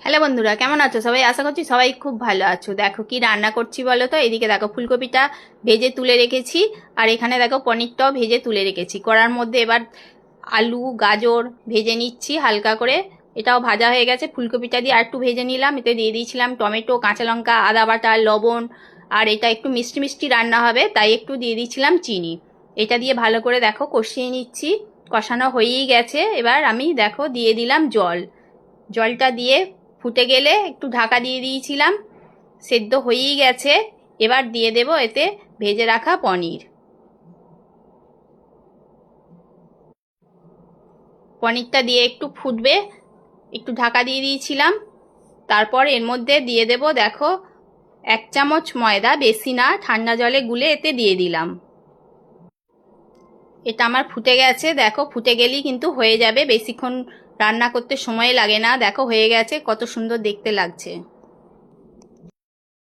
Hello বন্ধুরা, কেমন আছো সবাই? আশা করছি সবাই খুব ভালো আছো। দেখো কি রান্না করছি বলো তো। এদিকে দেখো ফুলকপিটা ভেজে তুলে রেখেছি, আর এখানে দেখো পনিরটাও ভেজে তুলে রেখেছি। কড়ার মধ্যে এবার আলু গাজর ভেজে নিচ্ছি হালকা করে। এটাও ভাজা হয়ে গেছে। ফুলকপিটা দিয়ে আর একটু ভেজে নিলাম। এতে দিয়ে দিয়েছিলাম টমেটো, কাঁচা লঙ্কা, আদা বাটা, লবণ। আর এটা একটু মিষ্টি মিষ্টি রান্না হবে, তাই একটু দিয়ে দিয়েছিলাম চিনি। এটা দিয়ে ভালো করে দেখো কষিয়ে নিচ্ছি। কষানো হয়েই গেছে। এবার আমি দেখো দিয়ে দিলাম জল। জলটা দিয়ে ফুটে গেলে একটু ঢাকা দিয়ে দিয়েছিলাম। সেদ্ধ হয়েই গেছে। এবার দিয়ে দেব এতে ভেজে রাখা পনির। পনিরটা দিয়ে একটু ফুটবে, একটু ঢাকা দিয়ে দিয়েছিলাম। তারপর এর মধ্যে দিয়ে দেব দেখো 1 চামচ ময়দা, বেশি না, ঠান্ডা জলে গুলে এতে দিয়ে দিলাম। এটা আমার ফুটে গেছে। দেখো ফুটে গেলেই কিন্তু হয়ে যাবে, বেশিক্ষণ রান্না করতে সময় লাগে না। দেখো হয়ে গেছে, কত সুন্দর দেখতে লাগছে।